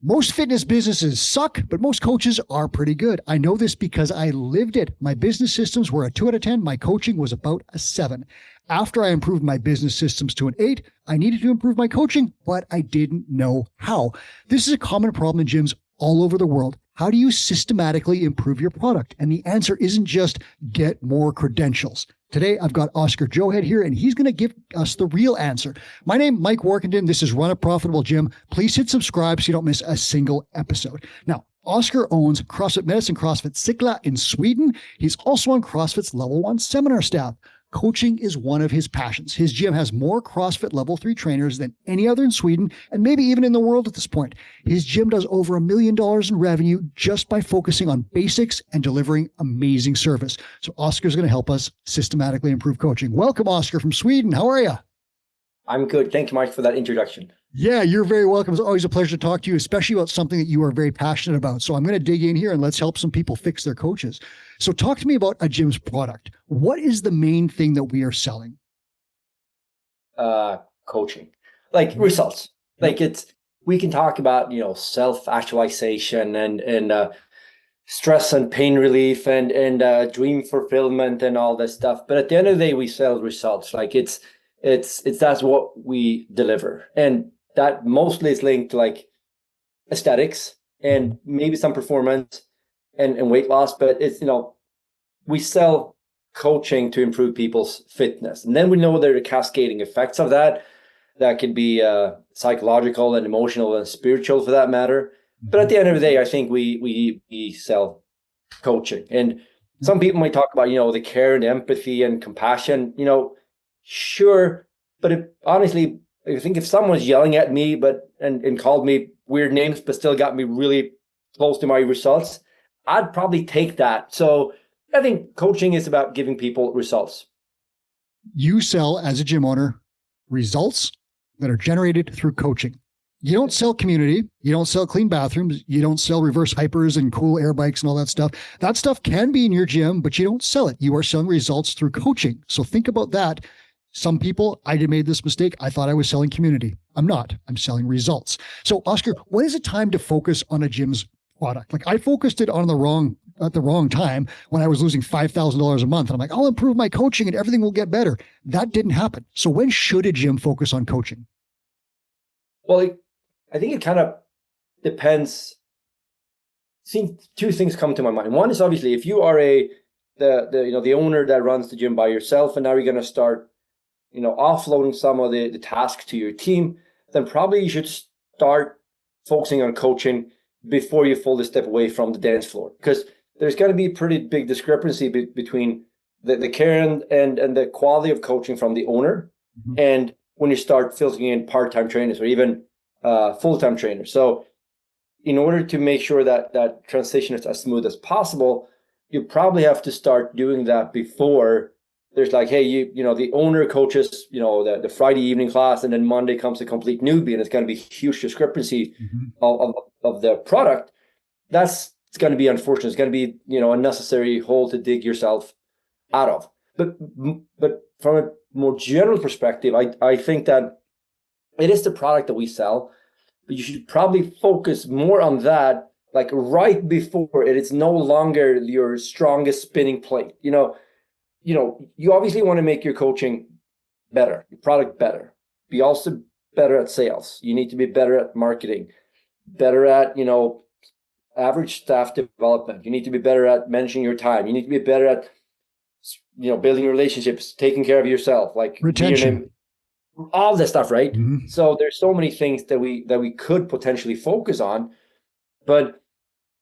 Most fitness businesses suck, but most coaches are pretty good. I know this because I lived it. My business systems were a 2 out of 10. My coaching was about a 7. After I improved my business systems to an 8, I needed to improve my coaching, but I didn't know how. This is a common problem in gyms all over the world. How do you systematically improve your product? And the answer isn't just get more credentials. Today, I've got Oskar Johed here, and he's going to give us the real answer. My name is Mike Warkentin. This is Run a Profitable Gym. Please hit subscribe so you don't miss a single episode. Now, Oskar owns CrossFit Medis and CrossFit Sickla in Sweden. He's also on CrossFit's Level 1 seminar staff. Coaching is one of his passions. His gym has more CrossFit Level 3 trainers than any other in Sweden, and maybe even in the world at this point. His gym does over $1 million in revenue just by focusing on basics and delivering amazing service. So Oskar's going to help us systematically improve coaching. Welcome, Oskar from Sweden. How are you? I'm good. Thank you, Mike, for that introduction. Yeah, you're very welcome. It's always a pleasure to talk to you, especially about something that you are very passionate about. So I'm going to dig in here and let's help some people fix their coaches. So talk to me about a gym's product. What is the main thing that we are selling? Coaching, like results. Like we can talk about, self-actualization and stress and pain relief and dream fulfillment and all this stuff. But at the end of the day, we sell results. Like it's that's what we deliver. And that mostly is linked to like aesthetics and maybe some performance and weight loss. But it's, we sell coaching to improve people's fitness. And then we know there are cascading effects of that. That can be psychological and emotional and spiritual for that matter. But at the end of the day, I think we sell coaching. And some people might talk about, the care and empathy and compassion, sure. But honestly, I think if someone's yelling at me, and called me weird names, but still got me really close to my results, I'd probably take that. So I think coaching is about giving people results. You sell, as a gym owner, results that are generated through coaching. You don't sell community. You don't sell clean bathrooms. You don't sell reverse hypers and cool air bikes and all that stuff. That stuff can be in your gym, but you don't sell it. You are selling results through coaching. So think about that. Some people, I made this mistake. I thought I was selling community. I'm not. I'm selling results. So Oskar, when is it time to focus on a gym's product? Like I focused it on at the wrong time when I was losing $5,000 a month. And I'm like, I'll improve my coaching and everything will get better. That didn't happen. So when should a gym focus on coaching? Well, I think it kind of depends. See, two things come to my mind. One is obviously if you are the owner that runs the gym by yourself, and now you're going to start offloading some of the tasks to your team, then probably you should start focusing on coaching before you fully step away from the dance floor, because there's going to be a pretty big discrepancy between the care and the quality of coaching from the owner, and when you start filtering in part-time trainers or even full-time trainers. So in order to make sure that transition is as smooth as possible, you probably have to start doing that before there's like, hey, the owner coaches, the Friday evening class, and then Monday comes a complete newbie, and it's going to be a huge discrepancy of the product. It's going to be unfortunate. It's going to be, a necessary hole to dig yourself out of. But from a more general perspective, I think that it is the product that we sell, but you should probably focus more on that, like right before it is no longer your strongest spinning plate. You obviously want to make your coaching better, your product better. Be also better at sales. You need to be better at marketing, better at, average staff development. You need to be better at managing your time. You need to be better at, building relationships, taking care of yourself, like retention, all that stuff, right? So there's so many things that we could potentially focus on, but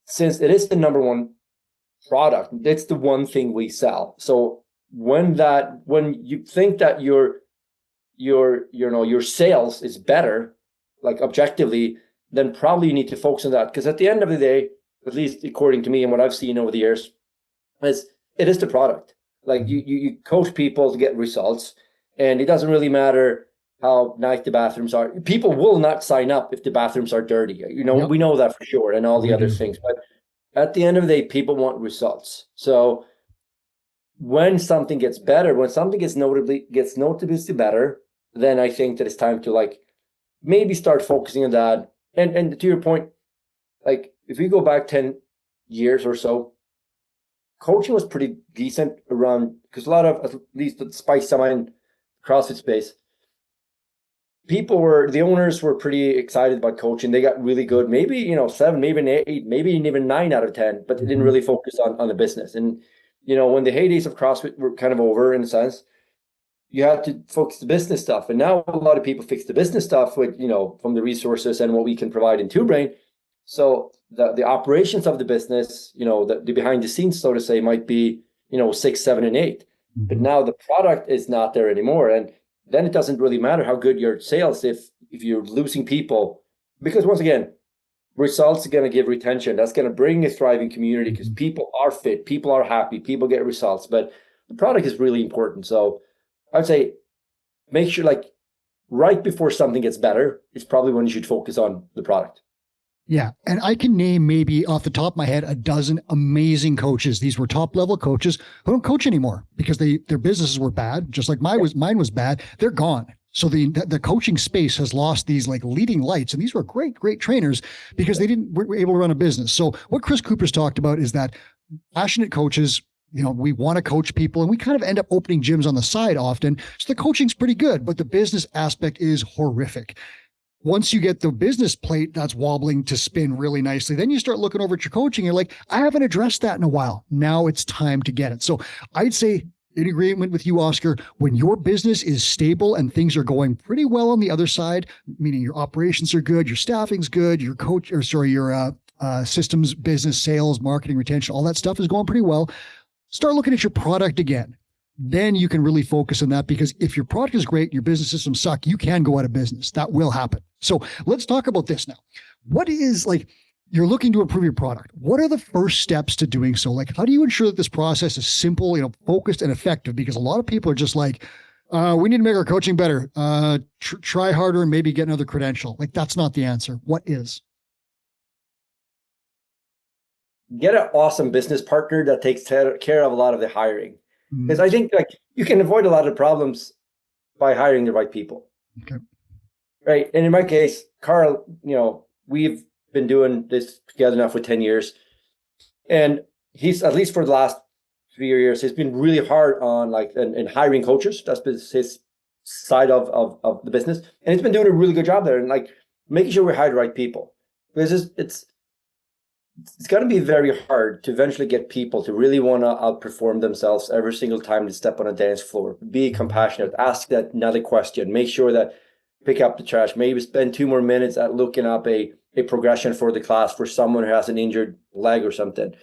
since it is the number one product, it's the one thing we sell. So when you think that your sales is better, like objectively, then probably you need to focus on that. Because at the end of the day, at least according to me and what I've seen over the years, it is the product. Like you coach people to get results, and it doesn't really matter how nice the bathrooms are. People will not sign up if the bathrooms are dirty. We know that for sure, and all the other things. But at the end of the day, people want results. So when something gets better, when something gets notably better, then I think that it's time to like maybe start focusing on that. And to your point, like if we go back 10 years or so, coaching was pretty decent around, because a lot of, at least the Spice Summit CrossFit space, the owners were pretty excited about coaching. They got really good, maybe, 7, maybe an 8, maybe even 9 out of 10, but they didn't really focus on the business. And, when the heydays of CrossFit were kind of over, in a sense, you had to focus the business stuff. And now a lot of people fix the business stuff with, from the resources and what we can provide in Two Brain. So the operations of the business, the behind the scenes, so to say, might be, 6, 7, and 8. But now the product is not there anymore. And then it doesn't really matter how good your sales if you're losing people, because once again, results are going to give retention. That's going to bring a thriving community, because people are fit, people are happy, people get results, but the product is really important. So I'd say make sure, like, right before something gets better is probably when you should focus on the product. Yeah. And I can name, maybe off the top of my head, a dozen amazing coaches. These were top level coaches who don't coach anymore because their businesses were bad, just like mine was bad. They're gone. So the coaching space has lost these like leading lights, and these were great trainers because they were able to run a business. So what Chris Cooper's talked about is that passionate coaches, we want to coach people, and we kind of end up opening gyms on the side often. So the coaching's pretty good, but the business aspect is horrific. Once you get the business plate that's wobbling to spin really nicely, then you start looking over at your coaching. You're like, I haven't addressed that in a while. Now it's time to get it. So I'd say, in agreement with you, Oskar, when your business is stable and things are going pretty well on the other side, meaning your operations are good, your staffing's good, your systems, business, sales, marketing, retention, all that stuff is going pretty well, start looking at your product again. Then you can really focus on that, because if your product is great, your business systems suck, you can go out of business. That will happen. So let's talk about this now. What is, like, you're looking to improve your product. What are the first steps to doing so? Like, how do you ensure that this process is simple, focused and effective? Because a lot of people are just like, we need to make our coaching better. Try harder and maybe get another credential. Like, that's not the answer. What is? Get an awesome business partner that takes care of a lot of the hiring. Because I think, like, you can avoid a lot of problems by hiring the right people. Okay. Right. And in my case, Carl, we've been doing this together now for 10 years. And he's, at least for the last 3 years, he's been really hard on, like, and hiring coaches. That's been his side of the business. And he's been doing a really good job there, and, like, making sure we hire the right people. Because it's going to be very hard to eventually get people to really want to outperform themselves every single time they step on a dance floor. Be compassionate, ask that another question, make sure that pick up the trash, maybe spend 2 more minutes at looking up a progression for the class for someone who has an injured leg or something.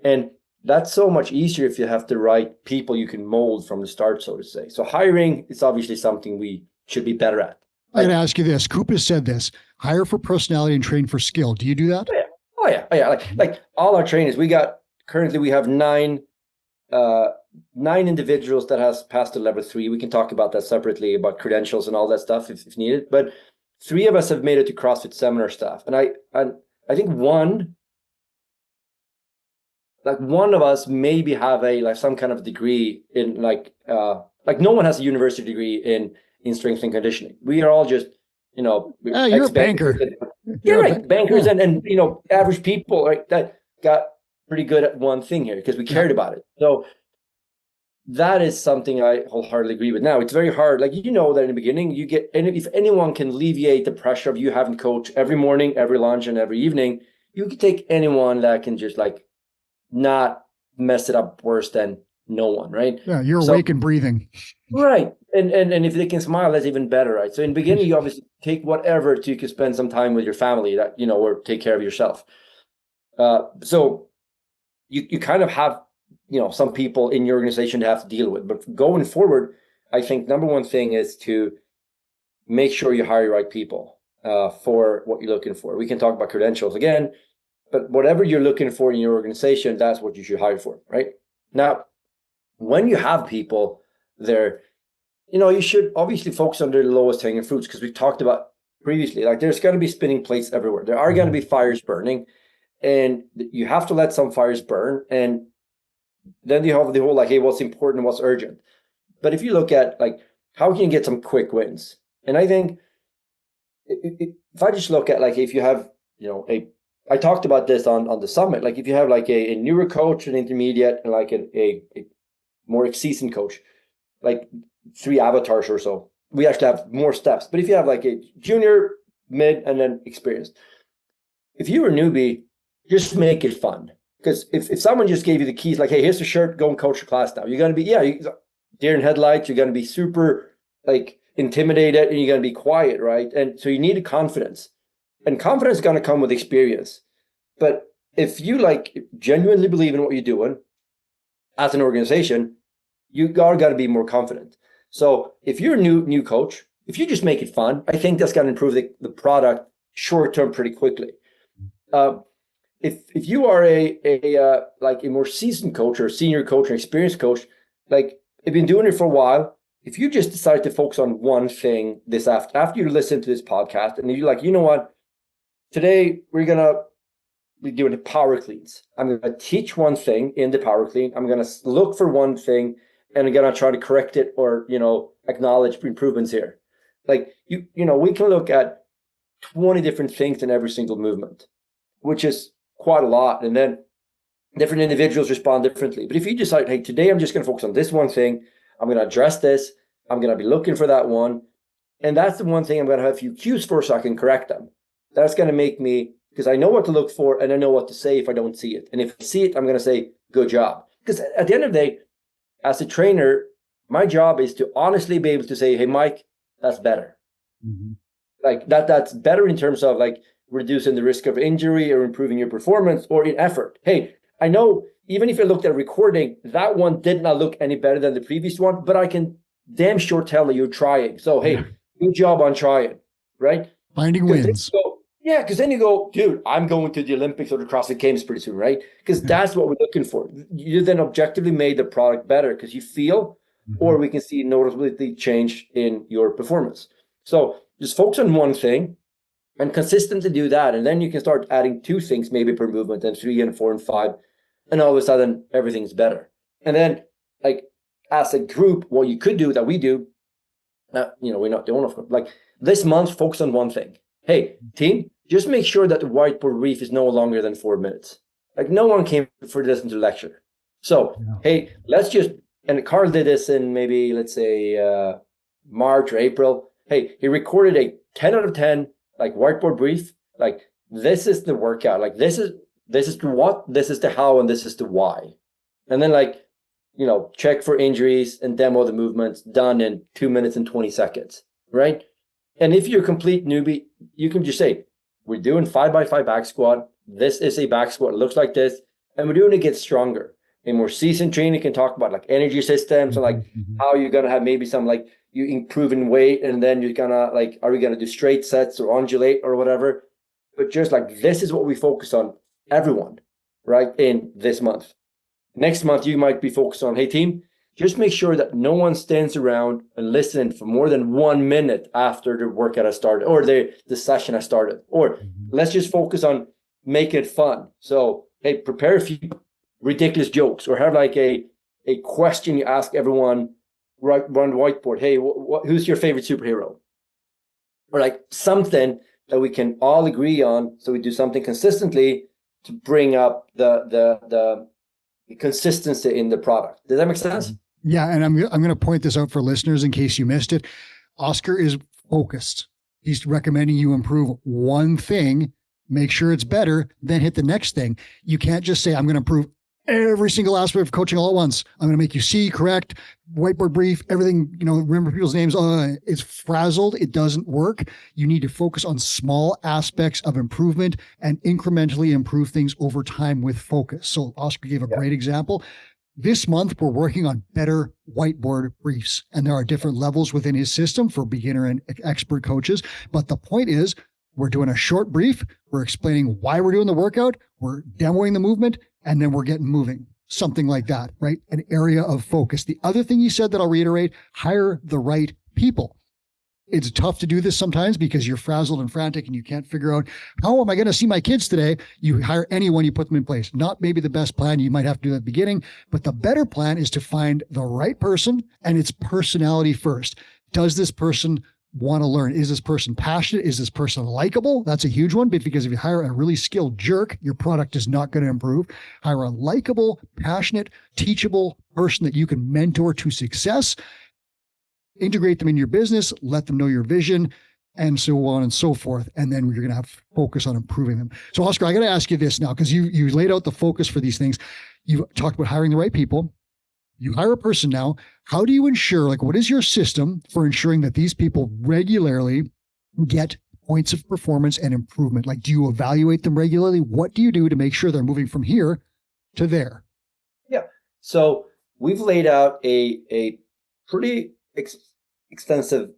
And that's so much easier if you have the right people you can mold from the start, so to say. So hiring is obviously something we should be better at. I'm going to ask you this. Coop has said this: hire for personality and train for skill. Do you do that? Oh yeah. Like all our trainers, we have 9 individuals that has passed the level 3. We can talk about that separately, about credentials and all that stuff if needed. But 3 of us have made it to CrossFit seminar staff, and I think one of us maybe have some kind of degree in like no one has a university degree in strength and conditioning. We are all just you're a banker. You're right, bankers and average people, right, that got pretty good at one thing here because we cared about it. So that is something I wholeheartedly agree with. Now, it's very hard, like, that in the beginning if anyone can alleviate the pressure of you having coach every morning, every lunch, and every evening, you can take anyone that can just, like, not mess it up worse than no one, right? Yeah, you're awake and breathing. Right. And if they can smile, that's even better, right? So in the beginning, you obviously take whatever you can spend some time with your family, that, or take care of yourself. So you kind of have, some people in your organization to have to deal with. But going forward, I think number one thing is to make sure you hire the right people for what you're looking for. We can talk about credentials again, but whatever you're looking for in your organization, that's what you should hire for, right? Now, when you have people there, you should obviously focus on the lowest hanging fruits, because we've talked about previously, like, there's going to be spinning plates everywhere. There are going to be fires burning, and you have to let some fires burn. And then you have the whole, like, hey, what's important and what's urgent. But if you look at, like, how can you get some quick wins? And I think if I just look at, like, if you have, a I talked about this on the summit. Like if you have like a newer coach, an intermediate, and like a more seasoned coach, like 3 avatars or so, we actually have more steps. But if you have like a junior, mid, and then experienced, if you're a newbie, just make it fun. Because if someone just gave you the keys, like, hey, here's the shirt, go and coach your class now, you're going to be, deer in headlights, you're going to be super like intimidated, and you're going to be quiet, right? And so you need confidence. And confidence is going to come with experience. But if you like genuinely believe in what you're doing as an organization, you are got to be more confident. So if you're a new coach, if you just make it fun, I think that's going to improve the product short term pretty quickly. If you are a more seasoned coach or senior coach or experienced coach, like you've been doing it for a while, if you just decide to focus on one thing this after you listen to this podcast, and you're like, you know what, today we're gonna be doing power cleans. I'm gonna teach one thing in the power clean. I'm gonna look for one thing, and I'm gonna try to correct it or acknowledge improvements here. Like we can look at 20 different things in every single movement, which is quite a lot. And then different individuals respond differently. But if you decide, hey, today I'm just going to focus on this one thing, I'm going to address this, I'm going to be looking for that one, and that's the one thing I'm going to have a few cues for so I can correct them. That's going to make me, because I know what to look for and I know what to say if I don't see it. And if I see it, I'm going to say, good job. Because at the end of the day, as a trainer, my job is to honestly be able to say, hey, Mike, that's better. Mm-hmm. Like that's better in terms of like reducing the risk of injury or improving your performance or in effort. Hey, I know even if I looked at a recording, that one did not look any better than the previous one, but I can damn sure tell that you're trying. So, hey, good job on trying, right? Finding wins. Because then you go, dude, I'm going to the Olympics or the CrossFit Games pretty soon, right? Because that's what we're looking for. You then objectively made the product better because you feel, or we can see noticeably change in your performance. So just focus on one thing and consistently do that. And then you can start adding 2 things maybe per movement, and 3 and 4 and 5. And all of a sudden, everything's better. And then, like, as a group, what you could do that we do, we're not the only one. Like, this month, focus on one thing. Hey, team, just make sure that the whiteboard brief is no longer than 4 minutes. Like, no one came for this into lecture. So, hey, let's just, and Carl did this in maybe, let's say, March or April. Hey, he recorded a 10 out of 10, like, whiteboard brief. Like, this is the workout. Like, this is the what, this is the how, and this is the why. And then, like, check for injuries and demo the movements done in 2 minutes and 20 seconds, right? And if you're a complete newbie, you can just say, we're doing 5x5 back squat. This is a back squat. It looks like this. And we're doing it to get stronger. A more seasoned trainer can talk about like energy systems, or like how you're going to have maybe some like you improve in weight, and then you're going to like, are we going to do straight sets or undulate or whatever? But just like, this is what we focus on, everyone, right, in this month. Next month, you might be focused on, hey, team, just make sure that no one stands around and listen for more than 1 minute after the workout has started or the session has started. Or let's just focus on making it fun. So, hey, prepare a few ridiculous jokes, or have like a question you ask everyone right on the whiteboard. Hey, who's your favorite superhero? Or like something that we can all agree on. So we do something consistently to bring up the consistency in the product. Does that make sense? Yeah, and I'm going to point this out for listeners in case you missed it. Oskar is focused. He's recommending you improve one thing, make sure it's better, then hit the next thing. You can't just say, I'm going to improve every single aspect of coaching all at once. I'm going to make you see, correct, whiteboard brief, everything, remember people's names. It's frazzled. It doesn't work. You need to focus on small aspects of improvement and incrementally improve things over time with focus. So Oskar gave a great example. This month, we're working on better whiteboard briefs, and there are different levels within his system for beginner and expert coaches. But the point is, we're doing a short brief. We're explaining why we're doing the workout. We're demoing the movement, and then we're getting moving. Something like that, right? An area of focus. The other thing you said that I'll reiterate, hire the right people. It's tough to do this sometimes because you're frazzled and frantic and you can't figure out, how am I going to see my kids today? You hire anyone, you put them in place. Not maybe the best plan. You might have to do that at the beginning, but the better plan is to find the right person, and it's personality first. Does this person want to learn. Is this person passionate? Is this person likable? That's a huge one, because if you hire a really skilled jerk, your product is not going to improve. Hire a likable, passionate, teachable person that you can mentor to success, integrate them in your business, let them know your vision, and so on and so forth. And then you're going to have focus on improving them. So Oskar, I got to ask you this now, because you laid out the focus for these things. You talked about hiring the right people. You hire a person now. How do you ensure, like, what is your system for ensuring that these people regularly get points of performance and improvement? Like, do you evaluate them regularly? What do you do to make sure they're moving from here to there? Yeah. So we've laid out a pretty extensive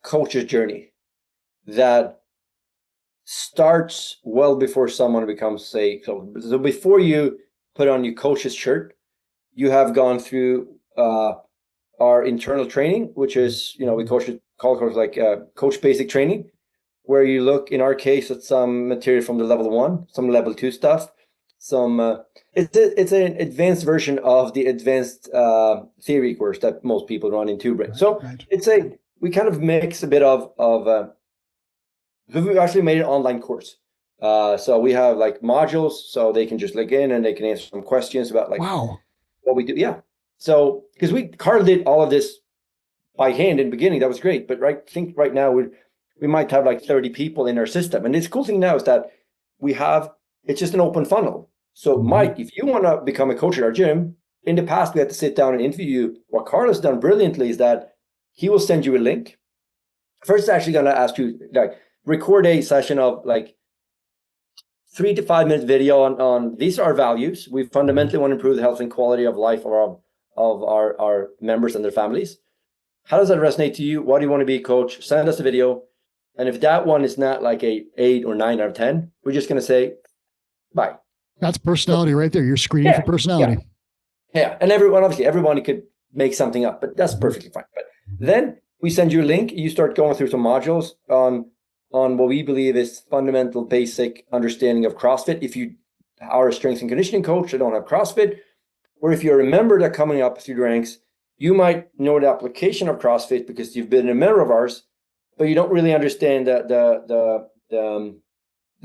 coach's journey that starts well before someone becomes a coach. So before you put on your coach's shirt, you have gone through our internal training, which is, we call it like coach basic training, where you look, in our case, at some material from the level 1, some level 2 stuff, some it's an advanced version of the advanced theory course that most people run in TubeBrain. So we kind of mix a bit of we've actually made an online course. So we have like modules, so they can just log in and they can answer some questions about like, wow, what we do. Yeah. So, because Carl did all of this by hand in the beginning, that was great. But I think right now we might have like 30 people in our system. And this cool thing now is that it's just an open funnel. So Mike, if you want to become a coach at our gym, in the past, we had to sit down and interview you. What Carl has done brilliantly is that he will send you a link. First, actually going to ask you, like, record a session of like 3 to 5 minute video on these are our values. We fundamentally want to improve the health and quality of life of our members and their families. How does that resonate to you? Why do you want to be a coach? Send us a video. And if that one is not like a 8 or 9 out of 10, we're just going to say, bye. That's personality right there. You're screening for personality. Yeah. And everybody could make something up, but that's perfectly fine. But then we send you a link. You start going through some modules on what we believe is fundamental, basic understanding of CrossFit. If you are a strength and conditioning coach that don't have CrossFit, or if you're a member that coming up through the ranks, you might know the application of CrossFit because you've been a member of ours, but you don't really understand the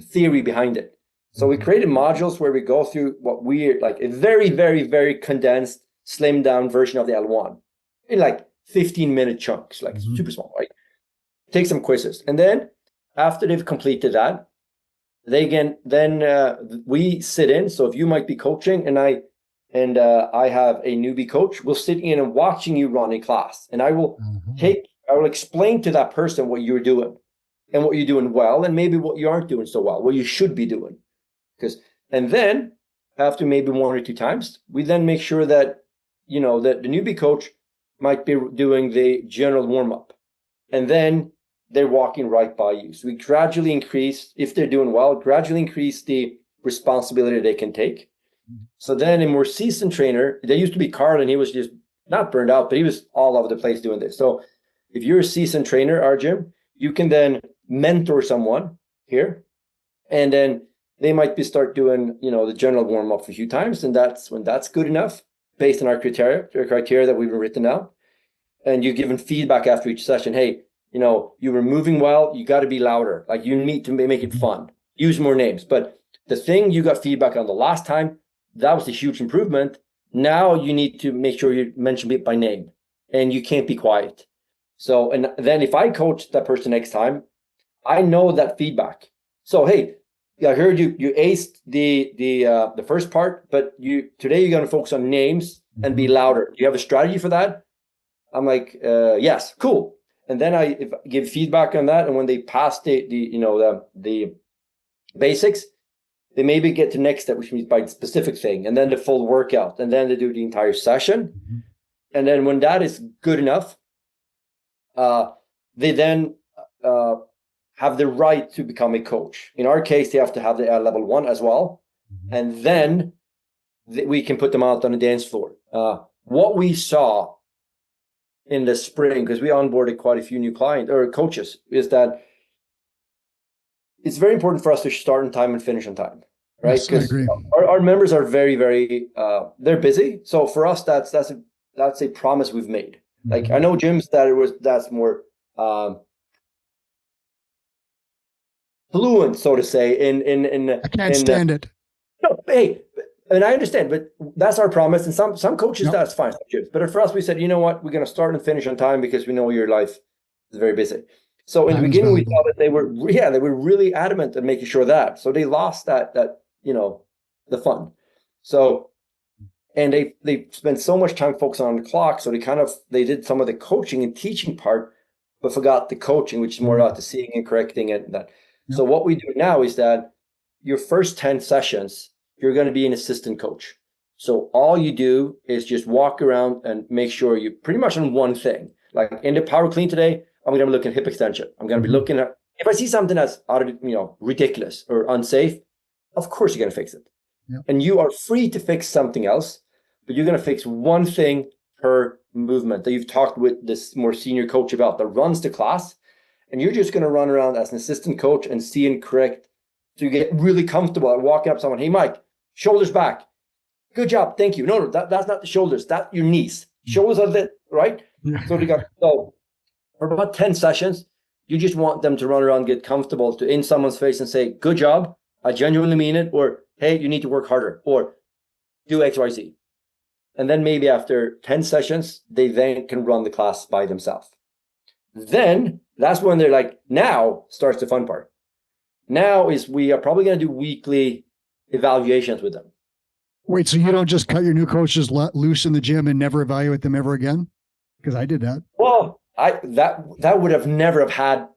theory behind it. So we created modules where we go through what we're like a very, very, very condensed, slimmed down version of the L1 in like 15-minute chunks, like super small, right? Take some quizzes. And then after they've completed that, we sit in. So if you might be coaching and I have a newbie coach, we'll sit in and watching you run a class. And I will explain to that person what you're doing and what you're doing well, and maybe what you aren't doing so well, what you should be doing. And then after maybe 1 or 2 times, we then make sure that, that the newbie coach might be doing the general warm-up. And then they're walking right by you. So we gradually increase, if they're doing well, the responsibility they can take. So then a more seasoned trainer, there used to be Carl, and he was just not burned out, but he was all over the place doing this. So if you're a seasoned trainer at our gym, you can then mentor someone here, and then they might start doing, the general warm up a few times. And when that's good enough, based on our criteria that we've written out, and you've given feedback after each session. Hey, you were moving well, you got to be louder. Like, you need to make it fun, use more names. But the thing you got feedback on the last time, that was a huge improvement. Now you need to make sure you mention it by name, and you can't be quiet. So, and then if I coach that person next time, I know that feedback. So, hey, I heard you aced the first part, but today you're going to focus on names and be louder. Do you have a strategy for that? I'm like, yes, cool. And then I give feedback on that, and when they pass the basics, they maybe get to next step, which means by the specific thing, and then the full workout, and then they do the entire session. And then when that is good enough, they then have the right to become a coach. In our case, they have to have the level 1 as well. And then we can put them out on the dance floor. What we saw in the spring, because we onboarded quite a few new clients or coaches, is that it's very important for us to start on time and finish on time, right? Because our members are very, very, they're busy. So for us, that's a promise we've made. Like, I know gyms that's more fluent, so to say, I can't stand it. no, hey, and I understand, but that's our promise. And some coaches, Yep. that's fine. But for us, we said, you know what, we're going to start and finish on time because we know your life is very busy. So in the Time is beginning, we valuable. saw that they were really adamant at making sure that. So they lost that the fun. So and they spent so much time focusing on the clock, so they did some of the coaching and teaching part, but forgot the coaching, which is more about the seeing and correcting and that. Yep. So what we do now is that your first 10 sessions, you're going to be an assistant coach. So all you do is just walk around and make sure you pretty much on one thing. Like in the power clean today, I'm going to be looking at hip extension. I'm going to be looking at, if I see something that's out of, ridiculous or unsafe, of course you're going to fix it. Yep. And you are free to fix something else, but you're going to fix one thing per movement that you've talked with this more senior coach about that runs the class. And you're just going to run around as an assistant coach and see and correct. So you get really comfortable at walking up to someone, hey, Mike, shoulders back. Good job. Thank you. No, that's not the shoulders. That's your knees. Shoulders are lit, right? Yeah. So for about 10 sessions, you just want them to run around, get comfortable to in someone's face and say, good job. I genuinely mean it. Or, hey, you need to work harder. Or do X, Y, Z. And then maybe after 10 sessions, they then can run the class by themselves. Then that's when they're like, now starts the fun part. Now is we are probably going to do weekly evaluations with them. Wait, so you don't just cut your new coaches loose in the gym and never evaluate them ever again? Because I did that. Well, that would have never happened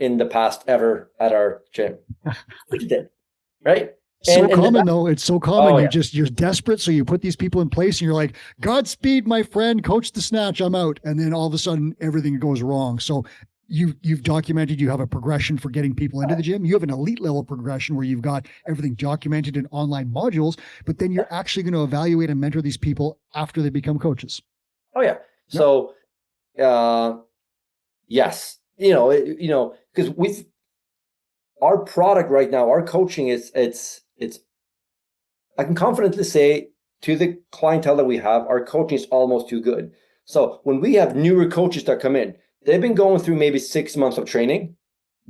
in the past ever at our gym. It did, right? So common though. It's so common. Oh, yeah. You're desperate. So you put these people in place and you're like, Godspeed, my friend, coach the snatch, I'm out. And then all of a sudden everything goes wrong. So you've documented, you have a progression for getting people into the gym. You have an elite level progression where you've got everything documented in online modules, but then you're actually going to evaluate and mentor these people after they become coaches. Oh yeah. So, yes, because with our product right now, our coaching it's I can confidently say to the clientele that we have, our coaching is almost too good. So when we have newer coaches that come in, they've been going through maybe 6 months of training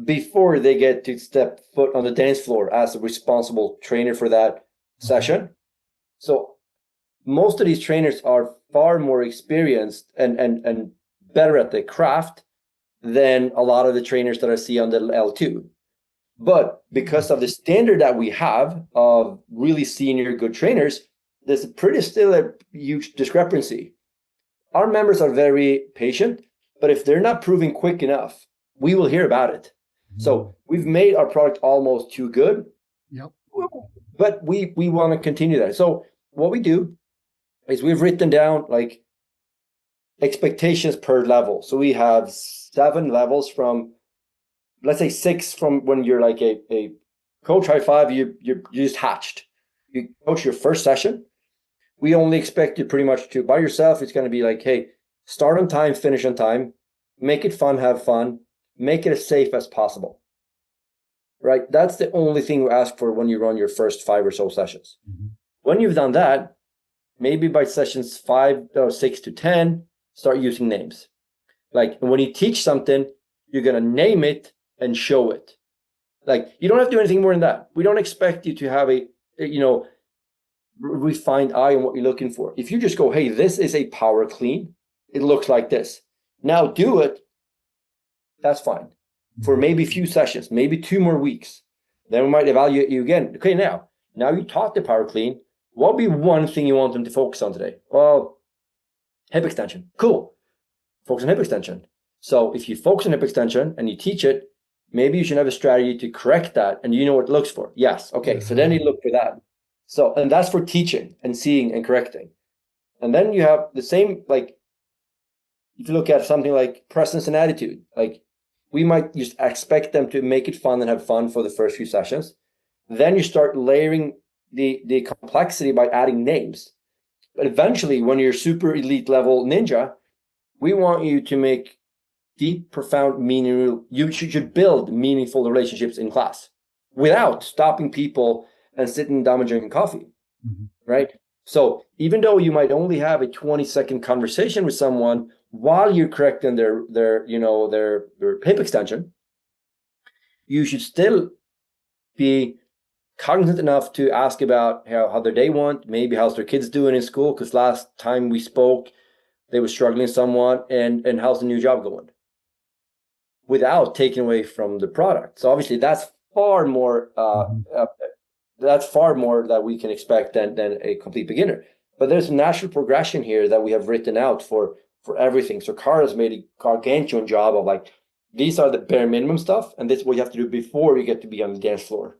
before they get to step foot on the dance floor as a responsible trainer for that session. So most of these trainers are far more experienced and better at the craft than a lot of the trainers that I see on the L2. But because of the standard that we have of really senior good trainers, there's still a huge discrepancy. Our members are very patient, but if they're not proving quick enough, we will hear about it. So we've made our product almost too good. Yep. But we want to continue that. So what we do is we've written down like expectations per level. So we have 7 levels from, let's say 6 from when you're like a coach, high five, you just hatched. You coach your first session. We only expect you pretty much to, by yourself, it's going to be like, hey, start on time, finish on time, make it fun, have fun, make it as safe as possible. Right? That's the only thing we ask for when you run your first 5 or so sessions. Mm-hmm. When you've done that, maybe by sessions 6 to 10, start using names. Like when you teach something, you're going to name it and show it. Like you don't have to do anything more than that. We don't expect you to have a refined eye on what you're looking for. If you just go, hey, this is a power clean, it looks like this. Now do it. That's fine. For maybe a few sessions, maybe 2 more weeks. Then we might evaluate you again. Okay, now you taught the power clean. What would be one thing you want them to focus on today? Well, hip extension. Cool. Focus on hip extension. So if you focus on hip extension and you teach it, maybe you should have a strategy to correct that and you know what it looks for. Yes. Okay. So then you look for that. So, and that's for teaching and seeing and correcting. And then you have the same, like, if you look at something like presence and attitude, like we might just expect them to make it fun and have fun for the first few sessions. Then you start layering the complexity by adding names. But eventually, when you're super elite level ninja, we want you to make deep, profound, meaningful. You should build meaningful relationships in class without stopping people and sitting down and drinking coffee, right? So even though you might only have a 20-second conversation with someone while you're correcting their hip extension, you should still be cognizant enough to ask about how their day went, maybe how's their kids doing in school, because last time we spoke, they were struggling somewhat, and how's the new job going, without taking away from the product. So obviously that's far more that we can expect than a complete beginner. But there's a natural progression here that we have written out for everything. So Carl has made a gargantuan job of like, these are the bare minimum stuff, and this is what you have to do before you get to be on the dance floor.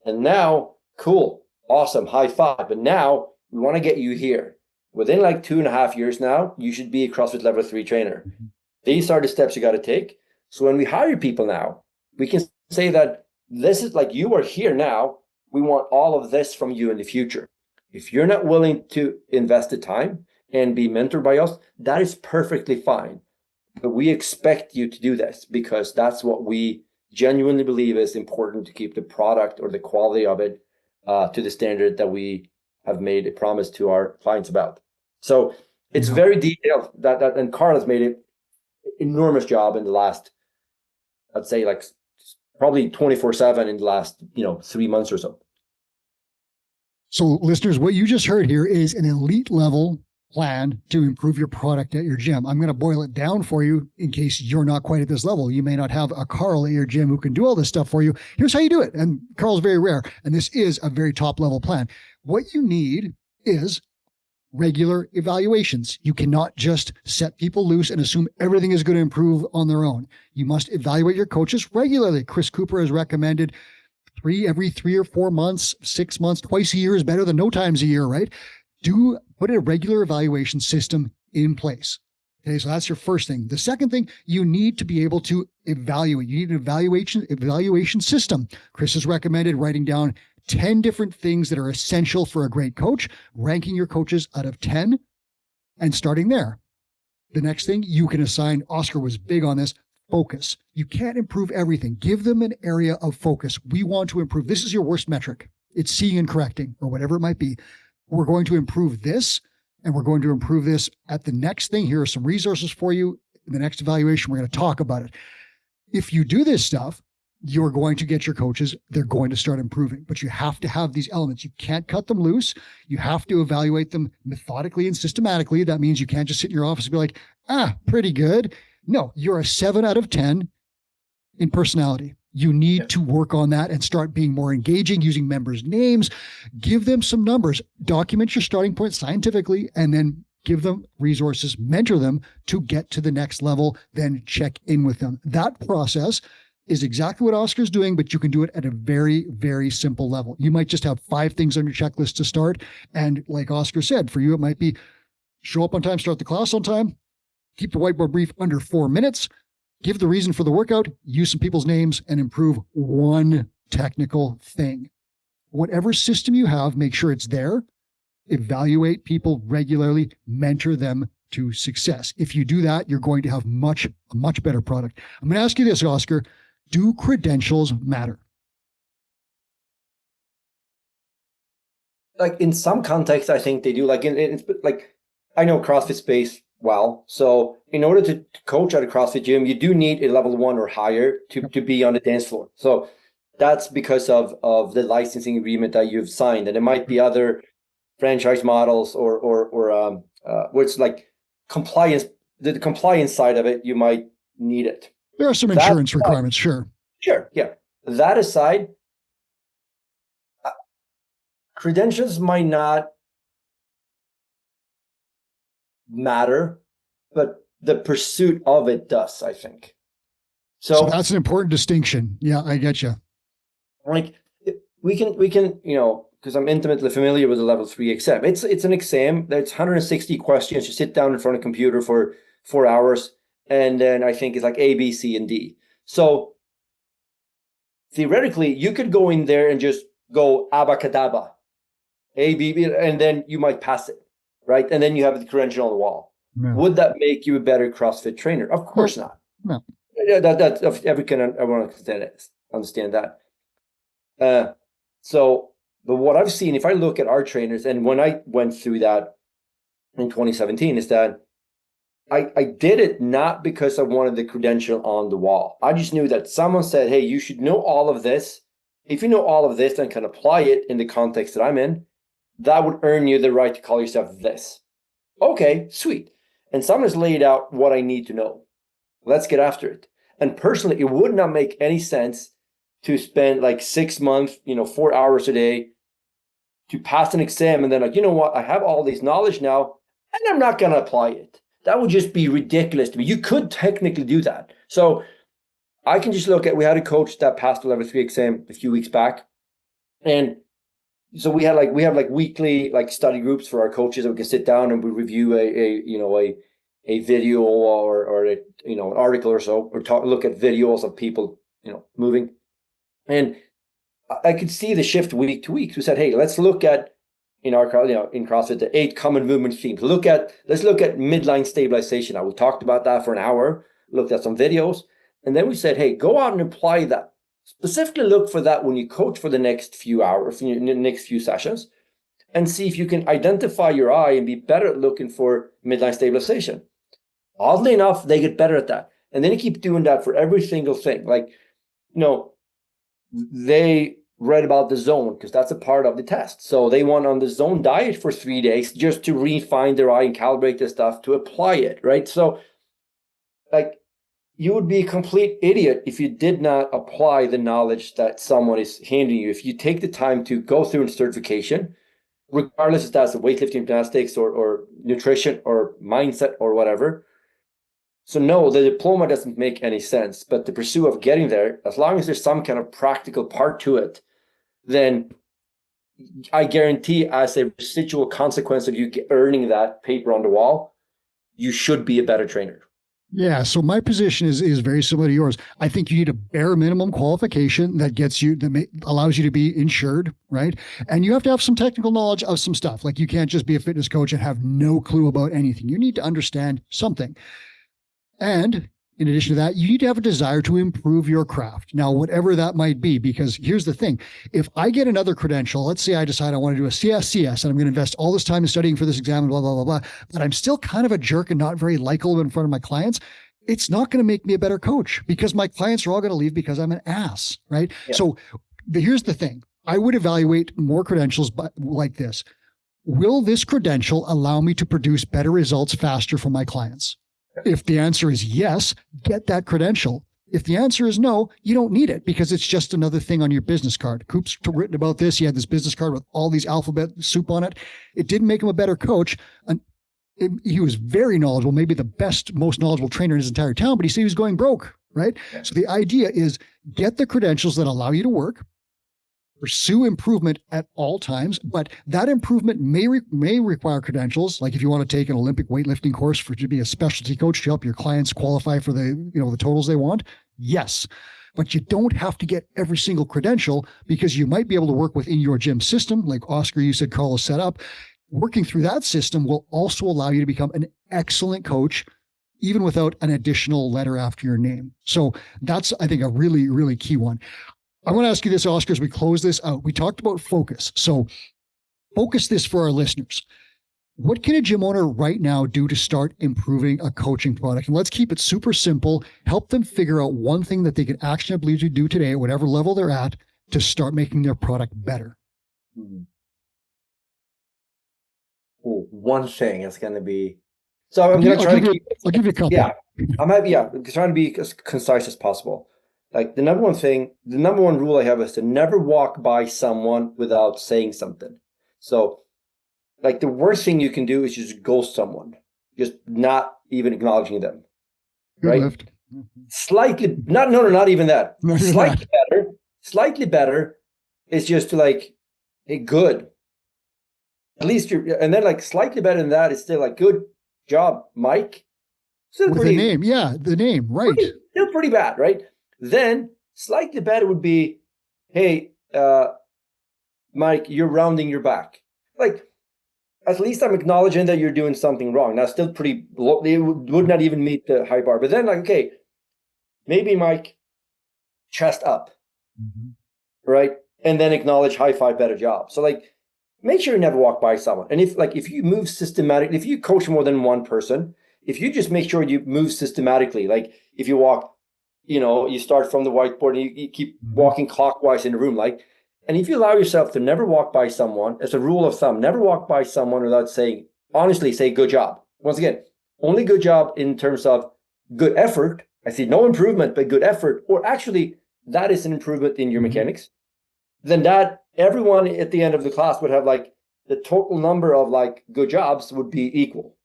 And now, cool, awesome, high five. But now we want to get you here. Within like 2.5 years now, you should be a CrossFit level 3 trainer. Mm-hmm. These are the steps you got to take. So when we hire people now, we can say that this is like, you are here now. We want all of this from you in the future. If you're not willing to invest the time and be mentored by us, that is perfectly fine. But we expect you to do this because that's what we genuinely believe is important to keep the product or the quality of it to the standard that we have made a promise to our clients about. So it's very detailed and Carl has made an enormous job in the last, I'd say like probably 24/7 in the last, 3 months or so. So listeners, what you just heard here is an elite level plan to improve your product at your gym. I'm going to boil it down for you in case you're not quite at this level. You may not have a Carl at your gym who can do all this stuff for you. Here's how you do it. And Carl's very rare. And this is a very top level plan. What you need is regular evaluations. You cannot just set people loose and assume everything is going to improve on their own. You must evaluate your coaches regularly. Chris Cooper has recommended every 3 or 4 months, 6 months, twice a year is better than no times a year, right? Put a regular evaluation system in place. Okay, so that's your first thing. The second thing, you need to be able to evaluate. You need an evaluation system. Chris has recommended writing down 10 different things that are essential for a great coach, ranking your coaches out of 10 and starting there. The next thing you can assign, Oskar was big on this, focus. You can't improve everything. Give them an area of focus. We want to improve. This is your worst metric. It's seeing and correcting or whatever it might be. We're going to improve this, and we're going to improve this at the next thing. Here are some resources for you. In the next evaluation, we're going to talk about it. If you do this stuff, you're going to get your coaches. They're going to start improving, but you have to have these elements. You can't cut them loose. You have to evaluate them methodically and systematically. That means you can't just sit in your office and be like, pretty good. No, you're a 7 out of 10 in personality. You need to work on that and start being more engaging, using members' names, give them some numbers, document your starting point scientifically, and then give them resources, mentor them to get to the next level, then check in with them. That process is exactly what Oskar's doing, but you can do it at a very, very simple level. You might just have 5 things on your checklist to start. And like Oskar said, for you, it might be show up on time, start the class on time, keep the whiteboard brief under 4 minutes, give the reason for the workout, use some people's names, and improve one technical thing. Whatever system you have, make sure it's there. Evaluate people regularly, mentor them to success. If you do that, you're going to have a much better product. I'm going to ask you this, Oskar. Do credentials matter? Like in some contexts, I think they do. Like like I know CrossFit space well. So in order to coach at a CrossFit gym, you do need a level 1 or higher to be on the dance floor. So that's because of the licensing agreement that you've signed. And there might be other franchise models or where it's like compliance, the compliance side of it, you might need it. There are some insurance requirements, sure. Sure, yeah. That aside, credentials might not matter, but the pursuit of it does, I think. So that's an important distinction. Yeah, I get you. Like we can, because I'm intimately familiar with the level 3 exam. It's an exam that's 160 questions. You sit down in front of a computer for 4 hours, and then I think it's like A, B, C, and D. So theoretically, you could go in there and just go abacadabra, A, B, B, and then you might pass it, right? And then you have the credential on the wall. No. Would that make you a better CrossFit trainer? Of course not. No. That everyone can understand that. But what I've seen, if I look at our trainers, and when I went through that in 2017, is that I did it not because I wanted the credential on the wall. I just knew that someone said, hey, you should know all of this. If you know all of this and can apply it in the context that I'm in, that would earn you the right to call yourself this. Okay, sweet. And someone's laid out what I need to know. Let's get after it. And personally, it would not make any sense to spend like 6 months, 4 hours a day to pass an exam and then like, you know what, I have all this knowledge now and I'm not going to apply it. That would just be ridiculous to me. You could technically do that. So I can just look at, we had a coach that passed the level 3 exam a few weeks back. And so we have like weekly like study groups for our coaches that we can sit down and we review a video or a, an article or so, or look at videos of people, moving. And I could see the shift week to week. We said, hey, let's look at in CrossFit, the 8 common movement themes. Let's look at midline stabilization. Now, we talked about that for an hour, looked at some videos, and then we said, hey, go out and apply that. Specifically look for that when you coach for the next few hours, the next few sessions, and see if you can identify your eye and be better at looking for midline stabilization. Oddly enough, they get better at that. And then you keep doing that for every single thing. Like, they read about the zone because that's a part of the test. So they went on the zone diet for 3 days just to refine their eye and calibrate the stuff to apply it, right? So like you would be a complete idiot if you did not apply the knowledge that someone is handing you. If you take the time to go through a certification, regardless if that's weightlifting, gymnastics or nutrition or mindset or whatever. So no, the diploma doesn't make any sense, but the pursuit of getting there, as long as there's some kind of practical part to it, then I guarantee as a residual consequence of you earning that paper on the wall, you should be a better trainer. Yeah. So my position is very similar to yours. I think you need a bare minimum qualification that gets you, allows you to be insured, right? And you have to have some technical knowledge of some stuff. Like you can't just be a fitness coach and have no clue about anything. You need to understand something. And in addition to that, you need to have a desire to improve your craft. Now, whatever that might be, because here's the thing. If I get another credential, let's say I decide I want to do a CSCS and I'm going to invest all this time in studying for this exam and blah, blah, blah, blah, but I'm still kind of a jerk and not very likable in front of my clients, it's not going to make me a better coach because my clients are all going to leave because I'm an ass, right? Yeah. So here's the thing. I would evaluate more credentials like this. Will this credential allow me to produce better results faster for my clients? If the answer is yes, get that credential. If the answer is no, you don't need it because it's just another thing on your business card. Coop's written about this. He had this business card with all these alphabet soup on it. It didn't make him a better coach. He was very knowledgeable, maybe the best, most knowledgeable trainer in his entire town, but he said he was going broke, right? Yeah. So the idea is get the credentials that allow you to work, pursue improvement at all times, but that improvement may require credentials. Like if you want to take an Olympic weightlifting course to be a specialty coach to help your clients qualify for the totals they want. Yes. But you don't have to get every single credential because you might be able to work within your gym system. Like Oskar, you said, Carlos set up. Working through that system will also allow you to become an excellent coach, even without an additional letter after your name. So that's, I think, a really, really key one. I want to ask you this, Oskar, as we close this out. We talked about focus. So focus this for our listeners. What can a gym owner right now do to start improving a coaching product? And let's keep it super simple. Help them figure out one thing that they can actionably do today at whatever level they're at to start making their product better. Well, one thing is going to be... So I'm going to try to keep... I'll give you a couple. Yeah, I'm trying to be as concise as possible. Like the number one rule I have is to never walk by someone without saying something. So like the worst thing you can do is just ghost someone, just not even acknowledging them. Good right? Lift. Slightly, not even that. Slightly better is just to like, hey, good. At least and then like slightly better than that is still like, good job, Mike. Still with the name. Yeah, the name, right. Still pretty bad, right? Then slightly better would be, hey, Mike, you're rounding your back. Like, at least I'm acknowledging that you're doing something wrong. That's still pretty low. It would not even meet the high bar. But then like, okay, maybe Mike, chest up, right? And then acknowledge high five, better job. So like, make sure you never walk by someone. And if you move systematically, if you coach more than one person, if you just make sure you move systematically, like if you walk, you start from the whiteboard and you keep walking clockwise in the room, like, and if you allow yourself to never walk by someone, as a rule of thumb, never walk by someone without saying, honestly, say good job. Once again, only good job in terms of good effort. I see no improvement, but good effort, or actually that is an improvement in your mechanics. Then that everyone at the end of the class would have like the total number of like good jobs would be equal,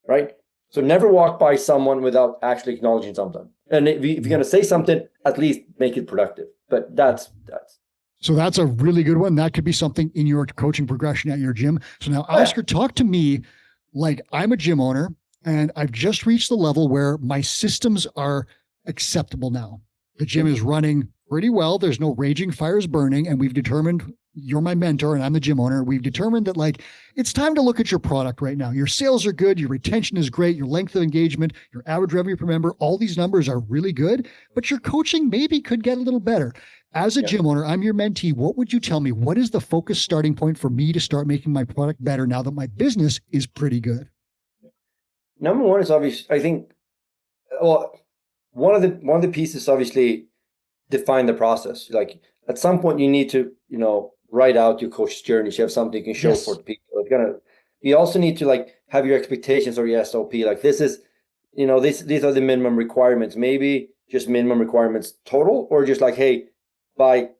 right? So never walk by someone without actually acknowledging something. And if you're going to say something, at least make it productive. But that's. So that's a really good one. That could be something in your coaching progression at your gym. So now, Oskar, talk to me like I'm a gym owner and I've just reached the level where my systems are acceptable now. The gym is running pretty well. There's no raging fires burning. And we've determined, you're my mentor and I'm the gym owner. We've determined that like, it's time to look at your product right now. Your sales are good. Your retention is great. Your length of engagement, your average revenue per member, all these numbers are really good, but your coaching maybe could get a little better. As a gym owner, I'm your mentee. What would you tell me? What is the focus starting point for me to start making my product better now that my business is pretty good? Number one is obvious. I think, well, one of the pieces, obviously, define the process. Like at some point you need to, write out your coach's journey. So you have something you can show for people. You also need to like have your expectations or your SOP. Like this is, these are the minimum requirements. Maybe just minimum requirements total, or just like, hey, by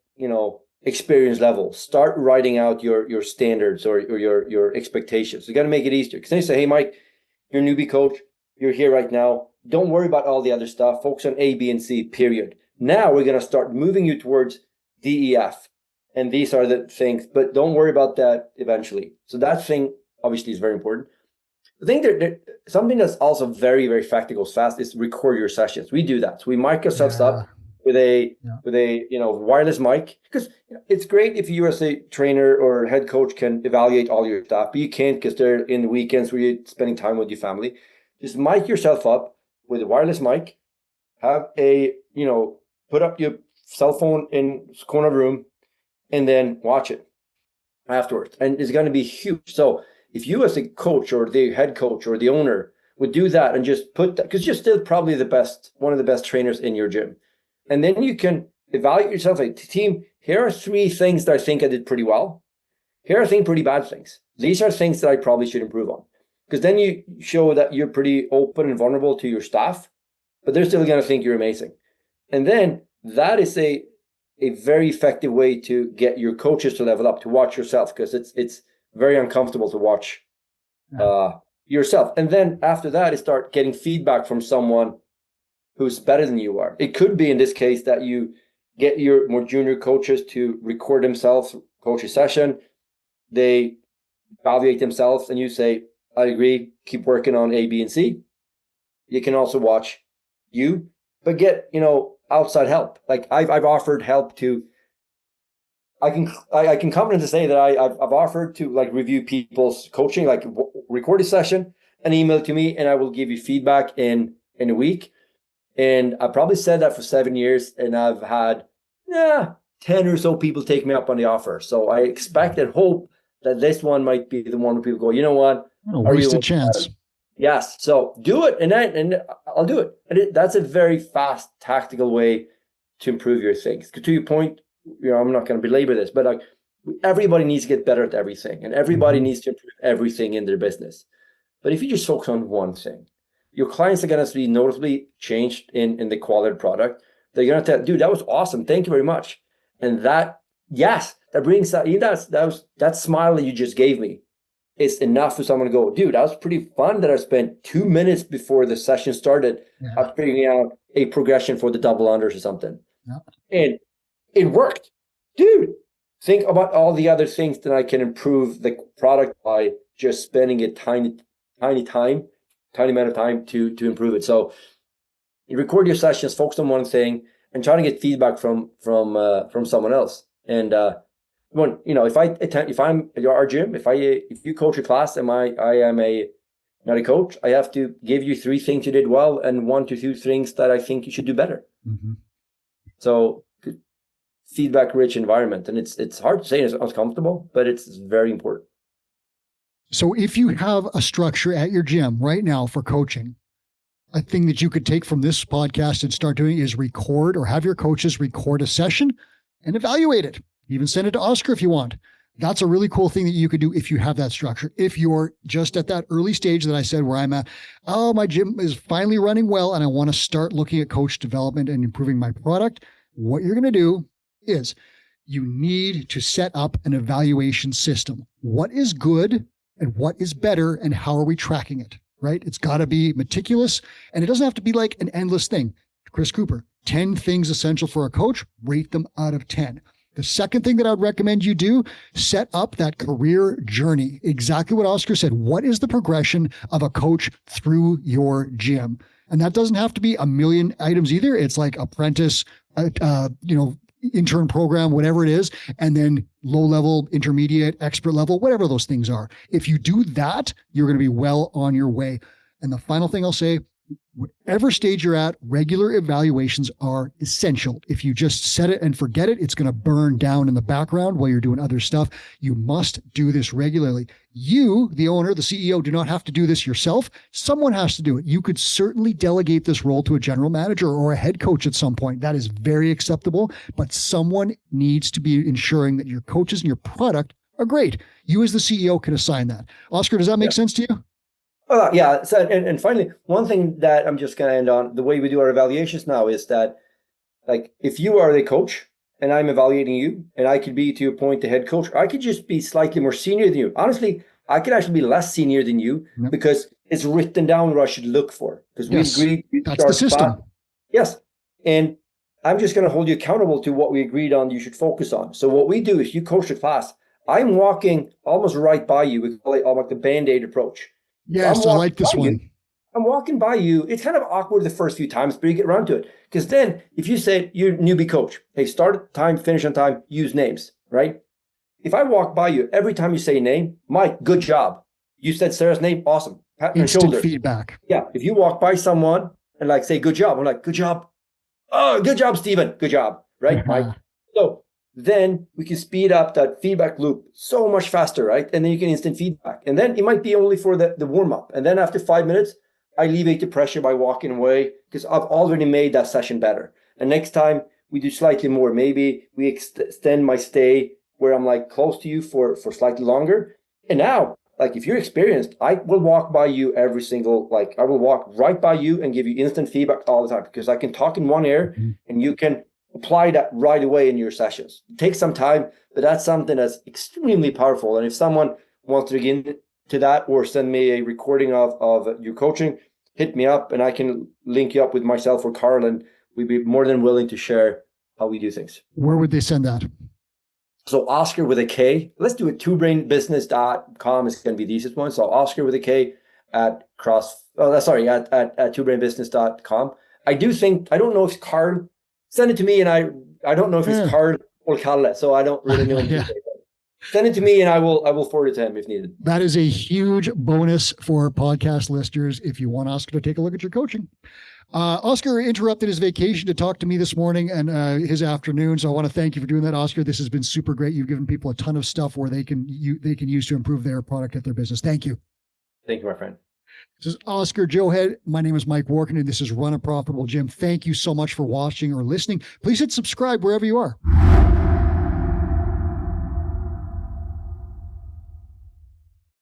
experience level, start writing out your standards or your expectations. You got to make it easier. Because then you say, hey, Mike, you're a newbie coach. You're here right now. Don't worry about all the other stuff. Focus on A, B, and C, period. Now we're going to start moving you towards D, E, F. And these are the things, but don't worry about that eventually. So that thing obviously is very important. I think that something that's also very, very effective, goes fast, is record your sessions. We do that. So we mic ourselves up with a wireless mic, because it's great if you as a trainer or head coach can evaluate all your staff, but you can't because they're in the weekends where you're spending time with your family. Just mic yourself up with a wireless mic, have put up your cell phone in the corner of the room, and then watch it afterwards. And it's going to be huge. So if you as a coach or the head coach or the owner would do that and just put that, because you're still probably one of the best trainers in your gym. And then you can evaluate yourself like, team, here are 3 things that I think I did pretty well. Here are pretty bad things. These are things that I probably should improve on. Because then you show that you're pretty open and vulnerable to your staff, but they're still going to think you're amazing. And then that is a very effective way to get your coaches to level up, to watch yourself, because it's very uncomfortable to watch yourself. And then after that, is start getting feedback from someone who's better than you are. It could be in this case that you get your more junior coaches to record themselves, coach a session, they evaluate themselves, and you say, I agree, keep working on A, B, and C. You can also watch you, but get, outside help. Like I've offered help to, I can confidently say that I've offered to like review people's coaching, like record a session and email it to me, and I will give you feedback in a week. And I probably said that for 7 years, and I've had 10 or so people take me up on the offer. So I expect and hope that this one might be the one where people go, you know what? Wasted chance. Yes. So do it, and I'll do it. And that's a very fast, tactical way to improve your things. To your point, I'm not going to belabor this, but like everybody needs to get better at everything, and everybody needs to improve everything in their business. But if you just focus on one thing, your clients are going to be noticeably changed in the quality of the product. They're going to tell, dude, that was awesome. Thank you very much. And that brings that smile that you just gave me. It's enough for someone to go, dude, that was pretty fun that I spent 2 minutes before the session started figuring out a progression for the double unders or something. Yeah. And it worked. Dude, think about all the other things that I can improve the product by just spending a tiny amount of time to improve it. So you record your sessions, focus on one thing, and try to get feedback from someone else. And if I'm at our gym, if you coach a class and I am not a coach, I have to give you 3 things you did well and 1 to 2 things that I think you should do better. So feedback rich environment, and it's hard to say, it's uncomfortable, but it's very important. So if you have a structure at your gym right now for coaching, a thing that you could take from this podcast and start doing is record, or have your coaches record a session and evaluate it. Even send it to Oskar if you want. That's a really cool thing that you could do if you have that structure. If you're just at that early stage that I said where I'm at, oh, my gym is finally running well and I want to start looking at coach development and improving my product, what you're going to do is you need to set up an evaluation system. What is good and what is better, and how are we tracking it, right? It's got to be meticulous, and it doesn't have to be like an endless thing. Chris Cooper, 10 things essential for a coach, rate them out of 10. The second thing that I would recommend you do, set up that career journey. Exactly what Oskar said. What is the progression of a coach through your gym? And that doesn't have to be a million items either. It's like apprentice, intern program, whatever it is, and then low level, intermediate, expert level, whatever those things are. If you do that, you're going to be well on your way. And the final thing I'll say, whatever stage you're at, regular evaluations are essential. If you just set it and forget it, it's going to burn down in the background while you're doing other stuff. You must do this regularly. You, the owner, the CEO, do not have to do this yourself. Someone has to do it. You could certainly delegate this role to a general manager or a head coach at some point. That is very acceptable, but someone needs to be ensuring that your coaches and your product are great. You as the CEO can assign that. Oskar, does that make sense to you? Yeah. So, and finally, one thing that I'm just going to end on, the way we do our evaluations now is that, like, if you are the coach and I'm evaluating you, and I could be, to your point, the head coach, or I could just be slightly more senior than you. Honestly, I could actually be less senior than you because it's written down what I should look for. Because we agreed. That's the system. Class. Yes. And I'm just going to hold you accountable to what we agreed on you should focus on. So what we do is, you coach the class, I'm walking almost right by you. We call it like the Band-Aid approach. Yes, I like this one. I'm walking by you. It's kind of awkward the first few times, but you get around to it. Because then if you say, you're newbie coach, hey, start at time, finish on time, use names, right? If I walk by you, every time you say name, Mike, good job. You said Sarah's name, awesome. Pat on the shoulder. Feedback. Yeah. If you walk by someone and like say, good job, I'm like, good job. Oh, good job, Stephen. Good job. Right, Mike? So then we can speed up that feedback loop so much faster, right? And then you can instant feedback. And then it might be only for the warm-up. And then after 5 minutes, I alleviate the pressure by walking away because I've already made that session better. And next time we do slightly more. Maybe we extend my stay where I'm like close to you for slightly longer. And now, like if you're experienced, I will walk by you I will walk right by you and give you instant feedback all the time because I can talk in one ear and you can apply that right away in your sessions. It takes some time, but that's something that's extremely powerful. And if someone wants to get into that or send me a recording of your coaching, hit me up and I can link you up with myself or Carl, and we'd be more than willing to share how we do things. Where would they send that? So Oskar with a K. Let's do it. twobrainbusiness.com is going to be the easiest one. So Oskar with a K at twobrainbusiness.com. I don't know if Carl send it to me, and I don't know if it's Carl or Kalle, so I don't really know. Send it to me, and I will forward it to him if needed. That is a huge bonus for podcast listeners if you want Oskar to take a look at your coaching. Oskar interrupted his vacation to talk to me this morning and his afternoon, so I want to thank you for doing that, Oskar. This has been super great. You've given people a ton of stuff where they can use to improve their product at their business. Thank you. Thank you, my friend. This is Oskar Johed. My name is Mike Warkentin, and this is Run a Profitable Gym. Thank you so much for watching or listening. Please hit subscribe wherever you are.